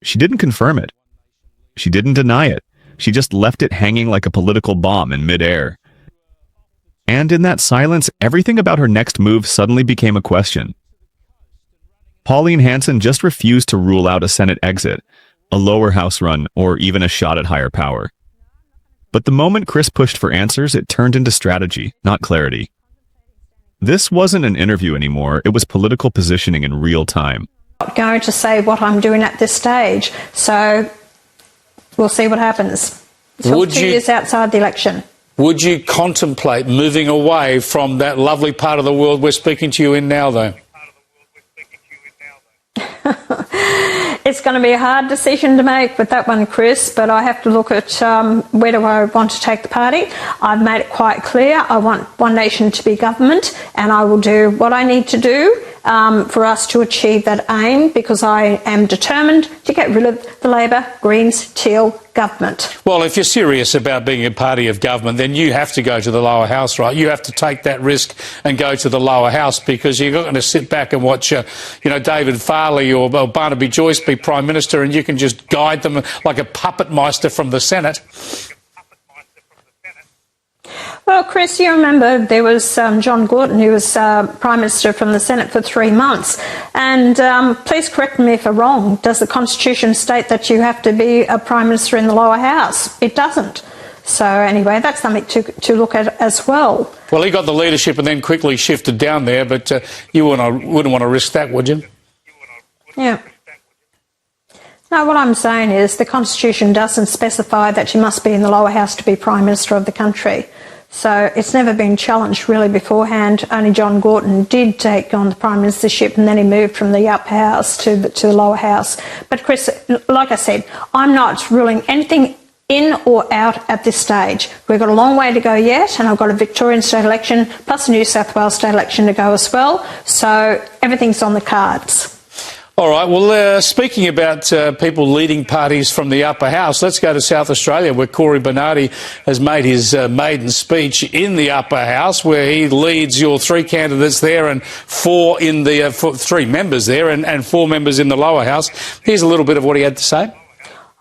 She didn't confirm it. She didn't deny it. She just left it hanging like a political bomb in midair. And in that silence, everything about her next move suddenly became a question. Pauline Hanson just refused to rule out a Senate exit, a lower house run, or even a shot at higher power. But the moment Chris pushed for answers, it turned into strategy, not clarity. This wasn't an interview anymore, it was political positioning in real time. I'm not going to say what I'm doing at this stage, so we'll see what happens. It's 2 years outside the election. Would you contemplate moving away from that lovely part of the world we're speaking to you in now, though? It's going to be a hard decision to make with that one, Chris, but I have to look at where do I want to take the party. I've made it quite clear I want One Nation to be government, and I will do what I need to do for us to achieve that aim, because I am determined to get rid of the Labor, Greens, Teal government. Well, if you're serious about being a party of government, then you have to go to the lower house, right? You have to take that risk and go to the lower house, because you're not going to sit back and watch, David Farley or Barnaby Joyce be Prime Minister and you can just guide them like a puppet meister from the Senate. Well, Chris, you remember there was John Gorton, who was Prime Minister from the Senate for 3 months. And please correct me if I'm wrong. Does the Constitution state that you have to be a Prime Minister in the lower house? It doesn't. So anyway, that's something to look at as well. Well, he got the leadership and then quickly shifted down there, but you wouldn't want to risk that, would you? Yeah. No, what I'm saying is the Constitution doesn't specify that you must be in the lower house to be Prime Minister of the country. So it's never been challenged really beforehand. Only John Gorton did take on the Prime Ministership, and then he moved from the upper house to the lower house. But Chris, like I said, I'm not ruling anything in or out at this stage. We've got a long way to go yet, and I've got a Victorian state election plus a New South Wales state election to go as well. So everything's on the cards. All right, well, speaking about people leading parties from the upper house, let's go to South Australia, where Cory Bernardi has made his maiden speech in the upper house, where he leads your 3 candidates there and 4 in the 3 members there and 4 members in the lower house. Here's a little bit of what he had to say.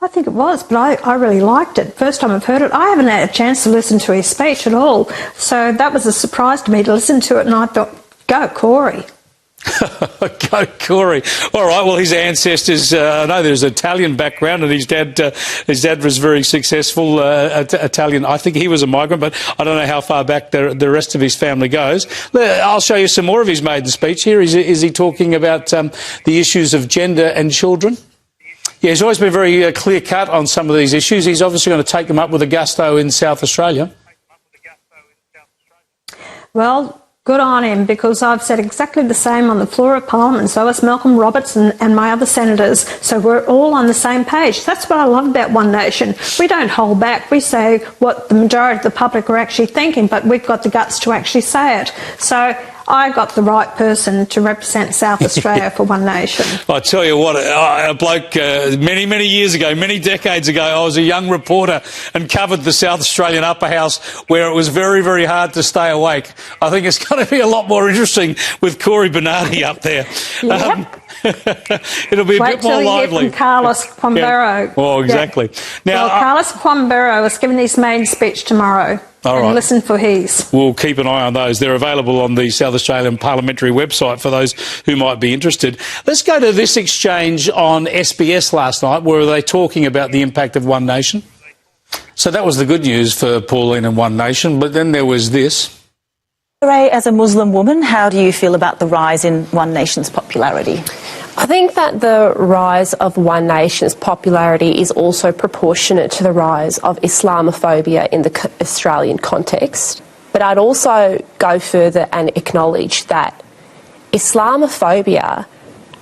I think it was, but I really liked it. First time I've heard it. I haven't had a chance to listen to his speech at all, so that was a surprise to me to listen to it, and I thought, go Cory. Go Cory. All right, well, his ancestors, I know there's an Italian background, and his dad was very successful Italian. I think he was a migrant, but I don't know how far back the rest of his family goes. I'll show you some more of his maiden speech here. Is he talking about the issues of gender and children? Yeah, he's always been very clear-cut on some of these issues. He's obviously going to take them up with a gusto in South Australia. Well, good on him, because I've said exactly the same on the floor of Parliament. So has Malcolm Roberts and my other senators. So we're all on the same page. That's what I love about One Nation. We don't hold back. We say what the majority of the public are actually thinking, but we've got the guts to actually say it. So I got the right person to represent South Australia for One Nation. I tell you what, a bloke many years ago, many decades ago, I was a young reporter and covered the South Australian upper house, where it was very hard to stay awake. I think it's going to be a lot more interesting with Cory Bernardi up there. Yep. It'll be a bit more lively. Wait till you hear from Carlos Quambero. Yeah. Well, exactly. Yeah. Now, well, Carlos Quambero is giving his main speech tomorrow. All right. And listen for his. We'll keep an eye on those. They're available on the South Australian Parliamentary website for those who might be interested. Let's go to this exchange on SBS last night, where they talking about the impact of One Nation. So that was the good news for Pauline and One Nation, but then there was this. Ray, as a Muslim woman, how do you feel about the rise in One Nation's popularity? I think that the rise of One Nation's popularity is also proportionate to the rise of Islamophobia in the Australian context. But I'd also go further and acknowledge that Islamophobia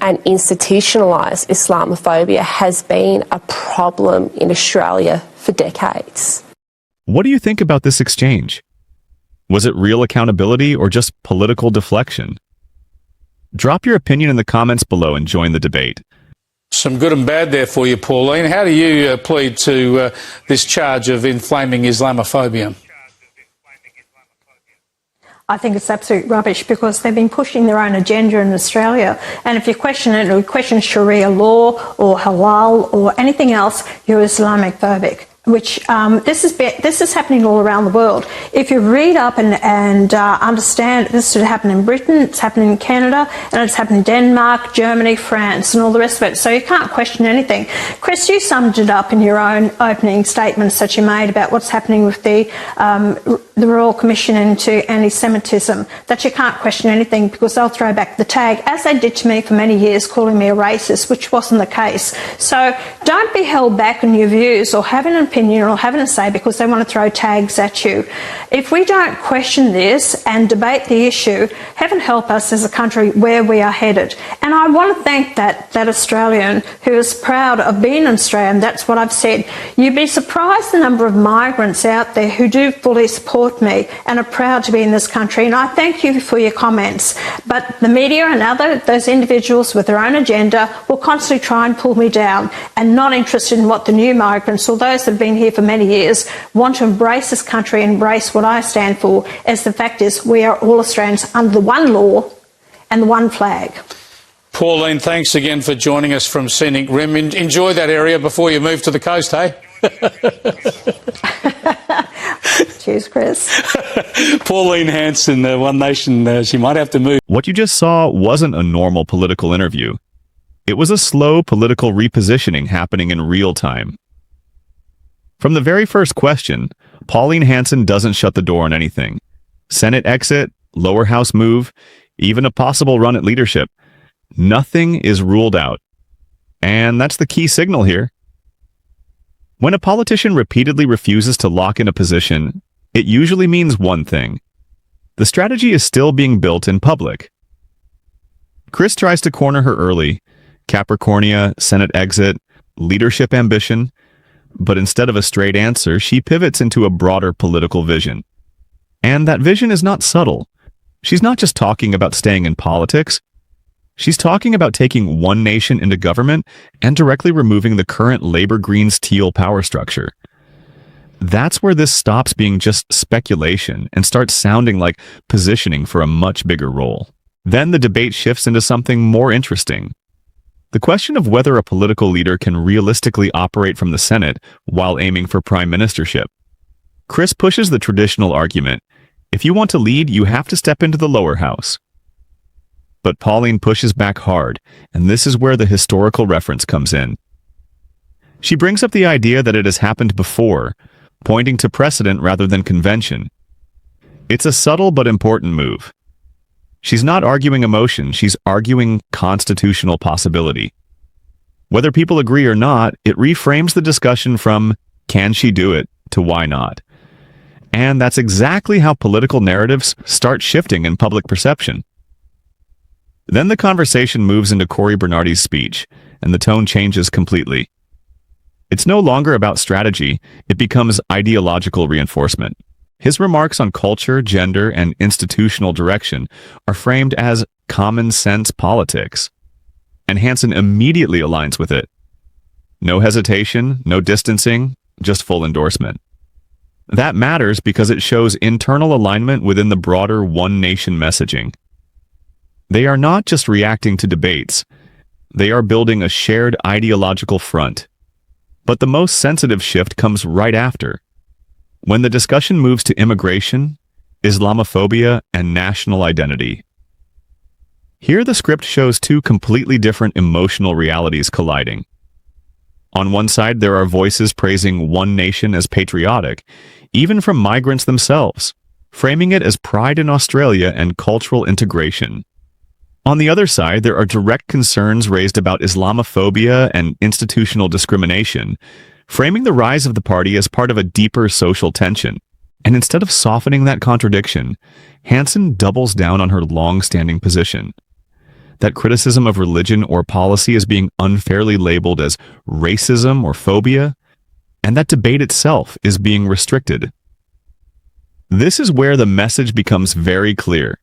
and institutionalised Islamophobia has been a problem in Australia for decades. What do you think about this exchange? Was it real accountability or just political deflection? Drop your opinion in the comments below and join the debate. Some good and bad there for you, Pauline. How do you plead to this charge of inflaming Islamophobia? I think it's absolute rubbish because they've been pushing their own agenda in Australia. And if you question it, or you question Sharia law or halal or anything else, you're Islamic phobic. Which this is happening all around the world. If you read up and understand, this should happen in Britain, it's happening in Canada, and it's happening in Denmark, Germany, France, and all the rest of it. So you can't question anything. Chris, you summed it up in your own opening statements that you made about what's happening with the Royal Commission into anti-Semitism, that you can't question anything because they'll throw back the tag, as they did to me for many years, calling me a racist, which wasn't the case. So don't be held back on your views or having an opinion or having a say because they want to throw tags at you. If we don't question this and debate the issue, heaven help us as a country where we are headed. And I want to thank that Australian who is proud of being an Australian. That's what I've said. You'd be surprised the number of migrants out there who do fully support me and are proud to be in this country. And I thank you for your comments. But the media and those individuals with their own agenda will constantly try and pull me down and not interested in what the new migrants or those that have been here for many years want to embrace this country, embrace what I stand for, as the fact is we are all Australians under the one law and the one flag. Pauline, thanks again for joining us from Scenic Rim. Enjoy that area before you move to the coast, hey? Cheers, Chris. Pauline Hanson, One Nation, she might have to move. What you just saw wasn't a normal political interview. It was a slow political repositioning happening in real time. From the very first question, Pauline Hanson doesn't shut the door on anything. Senate exit, lower house move, even a possible run at leadership. Nothing is ruled out. And that's the key signal here. When a politician repeatedly refuses to lock in a position, it usually means one thing. The strategy is still being built in public. Chris tries to corner her early. Capricornia, Senate exit, leadership ambition. But instead of a straight answer, she pivots into a broader political vision. And that vision is not subtle. She's not just talking about staying in politics. She's talking about taking one nation into government and directly removing the current Labour Greens teal power structure. That's where this stops being just speculation and starts sounding like positioning for a much bigger role. Then the debate shifts into something more interesting. The question of whether a political leader can realistically operate from the Senate while aiming for prime ministership. Chris pushes the traditional argument, if you want to lead, you have to step into the lower house. But Pauline pushes back hard, and this is where the historical reference comes in. She brings up the idea that it has happened before, pointing to precedent rather than convention. It's a subtle but important move. She's not arguing emotion, she's arguing constitutional possibility. Whether people agree or not, it reframes the discussion from, can she do it, to why not? And that's exactly how political narratives start shifting in public perception. Then the conversation moves into Cory Bernardi's speech, and the tone changes completely. It's no longer about strategy, it becomes ideological reinforcement. His remarks on culture, gender, and institutional direction are framed as common sense politics. And Hanson immediately aligns with it. No hesitation, no distancing, just full endorsement. That matters because it shows internal alignment within the broader one nation messaging. They are not just reacting to debates. They are building a shared ideological front. But the most sensitive shift comes right after. When the discussion moves to immigration, Islamophobia, and national identity. Here the script shows two completely different emotional realities colliding. On one side, there are voices praising one nation as patriotic, even from migrants themselves, framing it as pride in Australia and cultural integration. On the other side, there are direct concerns raised about Islamophobia and institutional discrimination, framing the rise of the party as part of a deeper social tension. And instead of softening that contradiction, Hanson doubles down on her long-standing position. That criticism of religion or policy is being unfairly labeled as racism or phobia, and that debate itself is being restricted. This is where the message becomes very clear.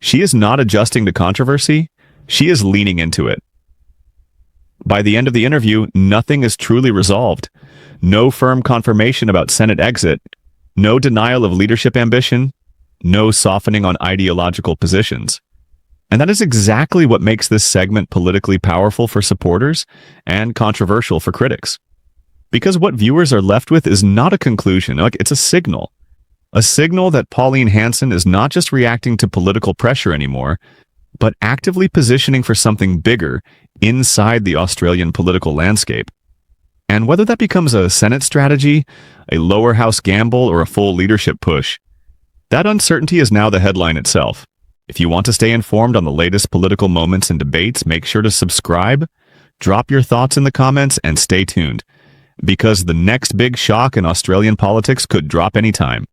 She is not adjusting to controversy, she is leaning into it. By the end of the interview, nothing is truly resolved. No firm confirmation about Senate exit, no denial of leadership ambition, no softening on ideological positions. And that is exactly what makes this segment politically powerful for supporters and controversial for critics. Because what viewers are left with is not a conclusion, it's a signal. A signal that Pauline Hanson is not just reacting to political pressure anymore, but actively positioning for something bigger inside the Australian political landscape. And whether that becomes a Senate strategy, a lower house gamble, or a full leadership push, that uncertainty is now the headline itself. If you want to stay informed on the latest political moments and debates, make sure to subscribe, drop your thoughts in the comments, and stay tuned, because the next big shock in Australian politics could drop anytime.